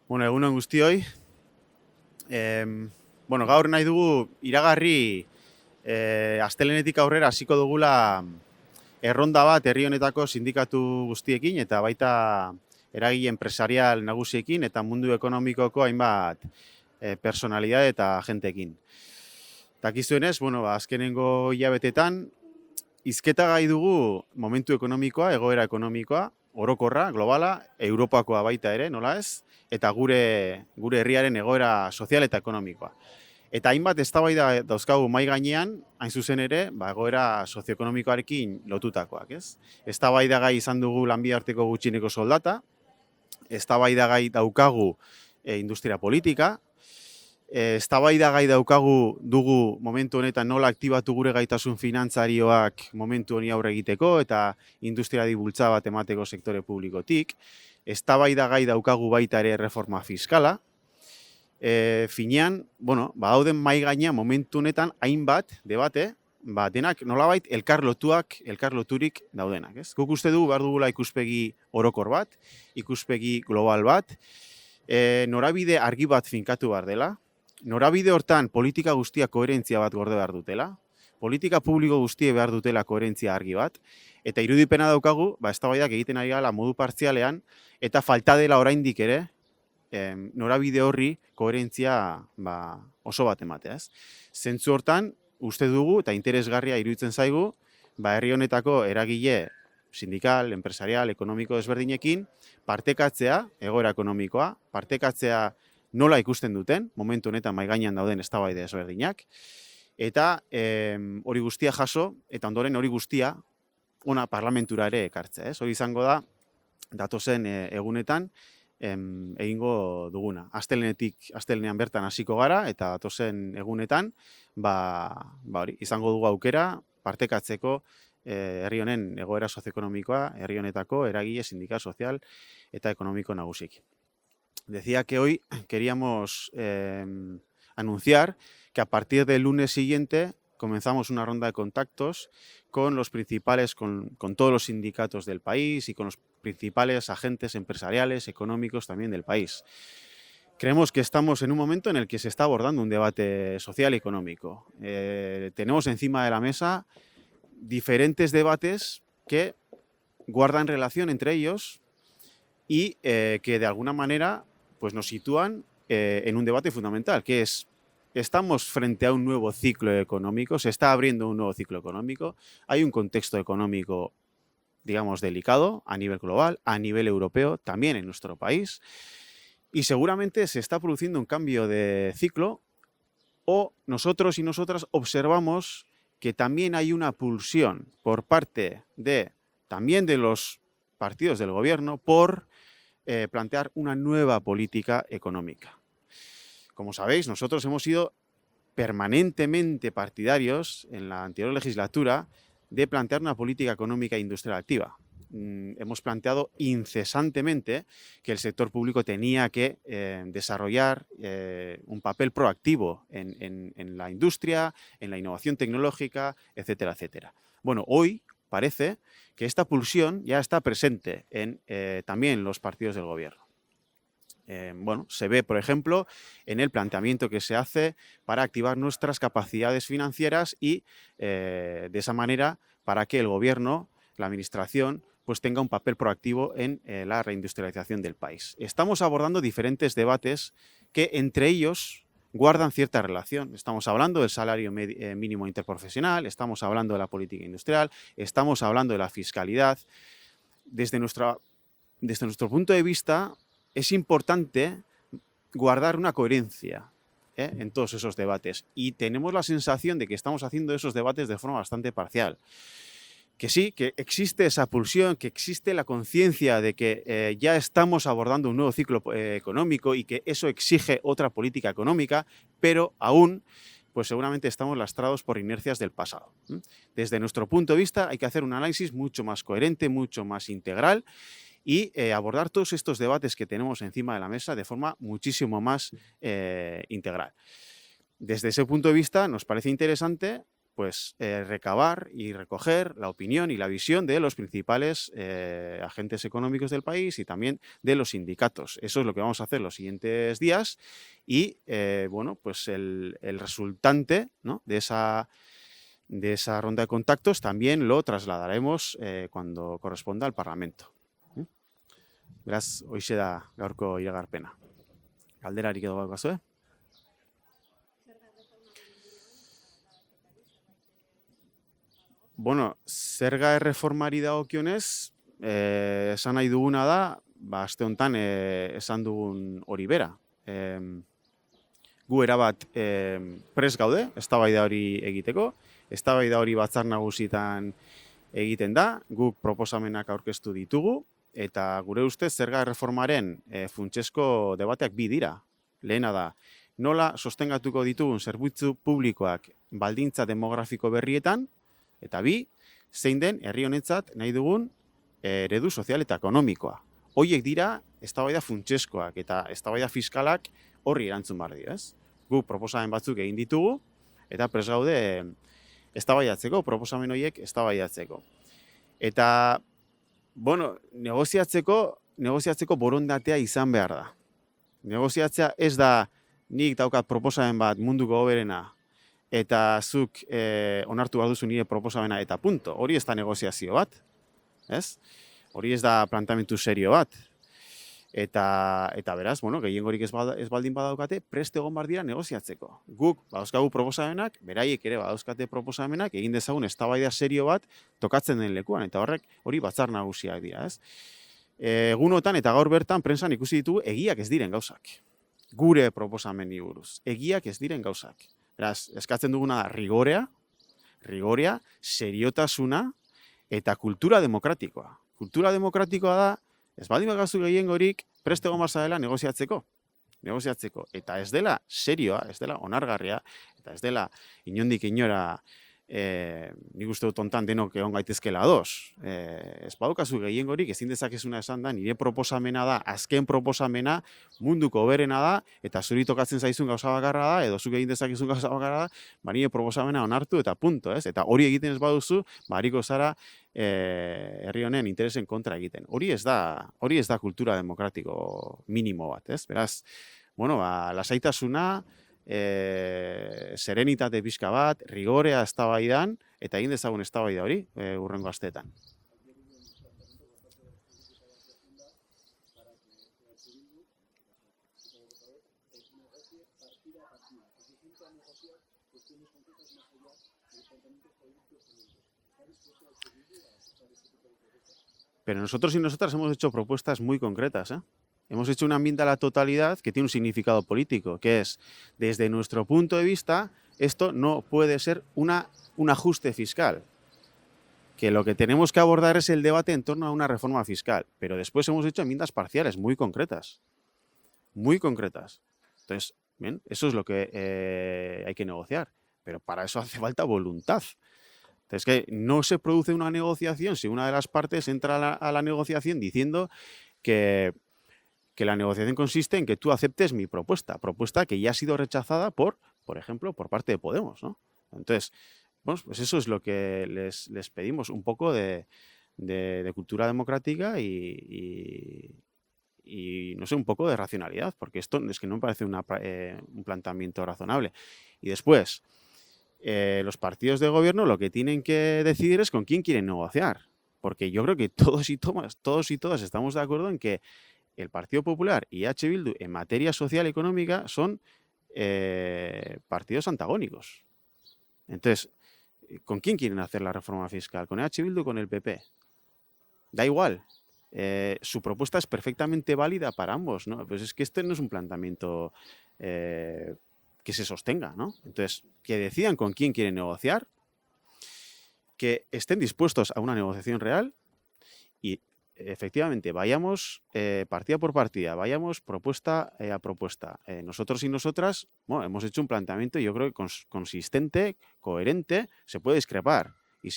Bueno, egunon guztioi. Gaur nahi dugu iragarri astelehenetik aurrera hasiko dugula erronda bat herri honetako sindikatu guztiekin eta baita eragile enpresarial nagusiekin eta mundu ekonomikoko hainbat personalidade eta agenteekin. Dakizuenez, azkenengo hilabetetan hizketa gai dugu momentu ekonomikoa, egoera ekonomikoa, orokorra, globala, Europakoa baita ere, nola ez, eta gure herriaren egoera sozial eta ekonomikoa. Eta hainbat eztabaida dauzkagu mahai gainean, hain zuzen ere, egoera sozioekonomikoarekin lotutakoak, ez? Eztabaidagai izan dugu lanbide-arteko gutxieneko soldata, eztabaidagai daukagu industria politika, eztabaidagai dugu momentu honetan nola aktibatu gure gaitasun finantzarioak momentu honi aurre egiteko eta industriari bultzada bat emateko sektore publikotik. Eztabaidagai daukagu baita ere reforma fiskala. Finean, badauden mahai gainean momentu honetan hainbat debate, denak nolabait elkarloturik daudenak, ez? Guk uste dugu behar dugula ikuspegi orokor bat, ikuspegi global bat, norabide argi bat finkatu behar dela, norabide hortan politika guztia koherentzia bat gorde behar dutela, politika publiko guztie behar dutela koherentzia argi bat, eta irudipena daukagu, eztabaidak egiten ari gala modu partzialean, eta falta dela oraindik ere, norabide horri koherentzia oso bat ematea, ez? Zentzu hortan, uste dugu, eta interesgarria iruditzen zaigu, herri honetako eragile sindikal, empresarial, ekonomiko desberdinekin, partekatzea, egoera ekonomikoa, partekatzea nola ikusten duten, momentu honetan mahai gainean dauden eztabaida desberdinak, eta hori guztia jaso, eta ondoren hori guztia ona parlamentura ere ekartzea, ez? Hori izango da, datozen egunetan, egingo duguna. Astelenean bertan hasiko gara, eta datozen egunetan, hori, izango dugu aukera, partekatzeko herri honen egoera sozioekonomikoa, herri honetako eragile sindikal, sozial eta ekonomiko nagusik. Decía que hoy queríamos anunciar que a partir del lunes siguiente comenzamos una ronda de contactos con los principales, con todos los sindicatos del país y con los principales agentes empresariales, económicos también del país. Creemos que estamos en un momento en el que se está abordando un debate social y económico. Tenemos encima de la mesa diferentes debates que guardan relación entre ellos y que de alguna manera nos sitúan en un debate fundamental, que es: estamos frente a un nuevo ciclo económico, se está abriendo un nuevo ciclo económico, hay un contexto económico, digamos, delicado a nivel global, a nivel europeo, también en nuestro país, y seguramente se está produciendo un cambio de ciclo, o nosotros y nosotras observamos que también hay una pulsión por parte también de los partidos del gobierno por plantear una nueva política económica. Como sabéis, nosotros hemos sido permanentemente partidarios en la anterior legislatura de plantear una política económica e industrial activa. Hemos planteado incesantemente que el sector público tenía que desarrollar un papel proactivo en la industria, en la innovación tecnológica, etcétera, etcétera. Bueno, hoy parece que esta pulsión ya está presente en también los partidos del gobierno. Se ve, por ejemplo, en el planteamiento que se hace para activar nuestras capacidades financieras y, de esa manera, para que el gobierno, la administración, tenga un papel proactivo en la reindustrialización del país. Estamos abordando diferentes debates que, entre ellos, guardan cierta relación. Estamos hablando del salario mínimo interprofesional, estamos hablando de la política industrial, estamos hablando de la fiscalidad. Desde nuestro punto de vista, es importante guardar una coherencia en todos esos debates, y tenemos la sensación de que estamos haciendo esos debates de forma bastante parcial. Que sí, que existe esa pulsión, que existe la conciencia de que ya estamos abordando un nuevo ciclo económico y que eso exige otra política económica, pero aún seguramente estamos lastrados por inercias del pasado. Desde nuestro punto de vista hay que hacer un análisis mucho más coherente, mucho más integral, y abordar todos estos debates que tenemos encima de la mesa de forma muchísimo más integral. Desde ese punto de vista nos parece interesante pues recabar y recoger la opinión y la visión de los principales agentes económicos del país y también de los sindicatos. Eso es lo que vamos a hacer los siguientes días y bueno, pues el resultante, ¿no?, de esa ronda de contactos también lo trasladaremos cuando corresponda al Parlamento. Beraz, hoize da gaurko iragarpena. Galderarik edo baduzu, Bueno, zerga erreformari dagokionez, esan nahi duguna da, aste honetan esan dugun hori bera. Gu erabat prest gaude, eztabaida hori egiteko, eztabaida hori batzar nagusietan egiten da, guk proposamenak aurkeztu ditugu, eta gure ustez zerga erreformaren funtsezko debateak bi dira. Lehena da, nola sostengatuko ditugun zerbitzu publikoak baldintza demografiko berrietan, eta bi, zein den herri honentzat nahi dugun eredu sozial eta ekonomikoa. Hoiek dira eztabaida funtsezkoak eta eztabaida fiskalak horri erantzun behar dira, ez? Guk proposamen batzuk egin ditugu eta prest gaude eztabaidatzeko, proposamen horiek eztabaidatzeko. Eta, bueno, negoziatzeko borondatea izan behar da. Negoziatzea ez da nik daukat proposamen bat munduko hoberena eta zuk onartu behar duzu nire proposamena eta punto. Hori ez da negoziazio bat, ez? Hori ez da plantamentu serio bat. Eta beraz, bueno, gehiengorik ez baldin badaukate, prest egon behar dira negoziatzeko. Guk badauzkagu proposamenak, beraiek ere badauzkate proposamenak, egin dezagun eztabaida serio bat tokatzen den lekuan, eta horrek hori batzar nagusiak dira, ez? Egunotan eta gaur bertan prensan ikusi ditugu egiak ez diren gauzak. Gure proposameni buruz. Egiak ez diren gauzak. Beraz, eskatzen duguna da rigorea, seriotasuna eta kultura demokratikoa. Kultura demokratikoa da, ez baldin bagazu gehiengorik prest egon behar dela negoziatzeko. Eta ez dela serioa, ez dela onargarria, eta ez dela inondik inora nik uste dut hontan denok egon gaitezkela ados. Ez badukazu gehiengorik, ezin dezakezuna esan da, nire proposamena da, azken proposamena munduko hoberena da, eta zuri tokatzen zaizun gauza bakarra da, edo zuk egin dezakezun gauza bakarra da, nire proposamena onartu eta punto, ez? Eta hori egiten ez baduzu, hariko zara herri honen interesen kontra egiten. Hori ez da kultura demokratiko minimo bat, ez? Beraz, bueno, lasaitasuna, serenitate pixka bat, rigorea eztabaidan, eta egin dezagun eztabaida hori hurrengo asteetan. Pero nosotros y nosotras hemos hecho propuestas muy concretas, ¿eh? Hemos hecho una enmienda a la totalidad que tiene un significado político, que es, desde nuestro punto de vista, esto no puede ser un ajuste fiscal. Que lo que tenemos que abordar es el debate en torno a una reforma fiscal. Pero después hemos hecho enmiendas parciales muy concretas. Muy concretas. Entonces, bien, eso es lo que hay que negociar. Pero para eso hace falta voluntad. Es que no se produce una negociación si una de las partes entra a la negociación diciendo que la negociación consiste en que tú aceptes mi propuesta que ya ha sido rechazada por ejemplo, por parte de Podemos, ¿no? Entonces, bueno, pues eso es lo que les pedimos, un poco de cultura democrática y no sé, un poco de racionalidad, porque esto es que no me parece un planteamiento razonable. Y después, los partidos de gobierno lo que tienen que decidir es con quién quieren negociar, porque yo creo que todos y todas estamos de acuerdo en que el Partido Popular y H. Bildu en materia social y económica son partidos antagónicos. Entonces, ¿con quién quieren hacer la reforma fiscal? ¿Con H. Bildu o con el PP? Da igual. Su propuesta es perfectamente válida para ambos, ¿no? Pues es que este no es un planteamiento que se sostenga, ¿no? Entonces, que decidan con quién quieren negociar, que estén dispuestos a una negociación real y efectivamente, vayamos partida por partida, vayamos propuesta a propuesta. Nosotros y nosotras, bueno, hemos hecho un planteamiento, yo creo que consistente, coherente, se puede discrepar y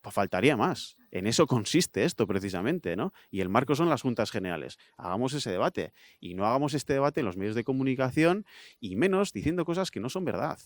faltaría más. En eso consiste esto precisamente, ¿no? Y el marco son las Juntas Generales. Hagamos ese debate y no hagamos este debate en los medios de comunicación y menos diciendo cosas que no son verdad.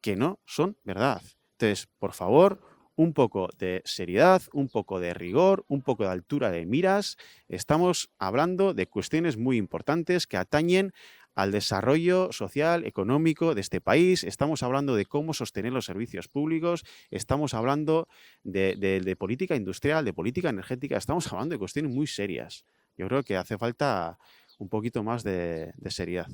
que no son verdad. Entonces, por favor, un poco de seriedad, un poco de rigor, un poco de altura de miras. Estamos hablando de cuestiones muy importantes que atañen al desarrollo social, económico de este país. Estamos hablando de cómo sostener los servicios públicos. Estamos hablando de política industrial, de política energética. Estamos hablando de cuestiones muy serias. Yo creo que hace falta un poquito más de seriedad.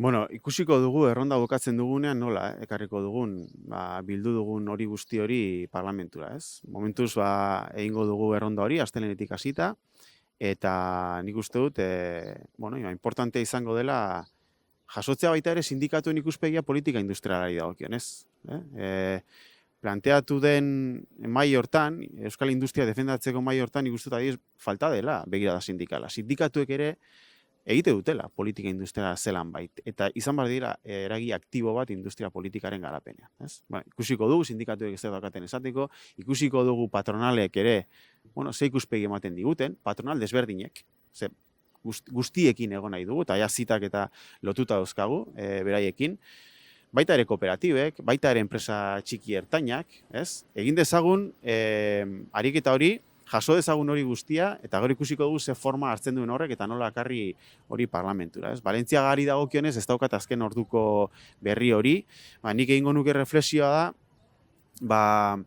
Bueno, ikusiko dugu erronda bukatzen dugunean nola ekarriko dugun, bildu dugun hori guzti hori parlamentura, ez? Momentuz egingo dugu erronda hori astelehenetik hasita eta nik uste dut bueno, importantea izango dela jasotzea baita ere sindikatuen ikuspegia politika industrialari dagokionez, planteatu den mai hortan, euskal industria defendatzeko mai hortan nik uste dut falta dela begirada sindikala. Sindikatuek ere egite dutela politika industriala zelan bait, eta izan behar dira eragi aktibo bat industria politikaren garapenean. Ikusiko dugu sindikatuek ez daukaten esateko, ikusiko dugu patronalek ere, bueno, ze ikuspegi ematen diguten, patronal desberdinek, ze guztiekin egon nahi dugu, eta zitak eta lotuta dauzkagu beraiekin, baita ere kooperatibek, baita ere enpresa txiki ertainak, ez? Egin dezagun ariketa hori, jaso dezagun hori guztia, eta gero ikusiko dugu ze forma hartzen duen horrek, eta nola ekarri hori parlamentura. Valentziagari dagokionez, ez daukat azken orduko berri hori, nik egingo nuke reflexioa da,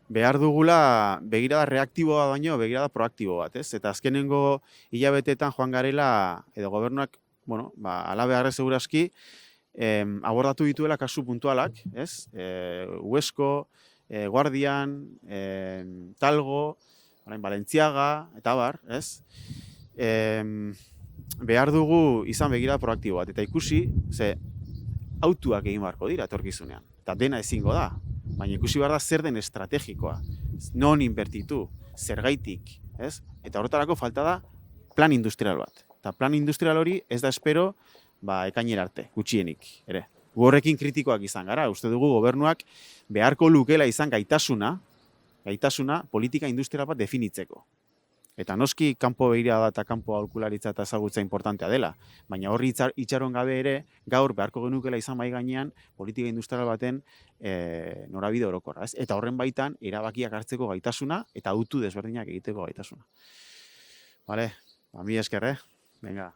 behar dugula begirada reaktiboa baino, begirada proaktibo bat, ez? Eta azkenengo hilabetetan joan garela, edo gobernuak, bueno, ala beharre segurazki, abordatu dituela kasu puntualak, ez? Uesco, Guardian, Talgo, Valentziaga, eta bar, ez? Behar dugu izan begirada proaktibo bat, eta ikusi, ze autuak egin beharko dira etorkizunean, eta dena ezingo da, baina ikusi behar da zer den estrategikoa, non inbertitu, zergaitik, ez? Eta horretarako falta da plan industrial bat, eta plan industrial hori ez da espero ekainera arte, gutxienik, ere. Gu horrekin kritikoak izan gara, uste dugu gobernuak beharko lukela izan gaitasuna politika industrial bat definitzeko. Eta noski kanpo begirada eta kanpo aholkularitza eta ezagutza importantea dela, baina horri itxaron gabe ere gaur beharko genukela izan bai gainean politika industrial baten norabide orokorra, ez? Eta horren baitan erabakiak hartzeko gaitasuna eta autu desberdinak egiteko gaitasuna. Vale, mila esker, venga.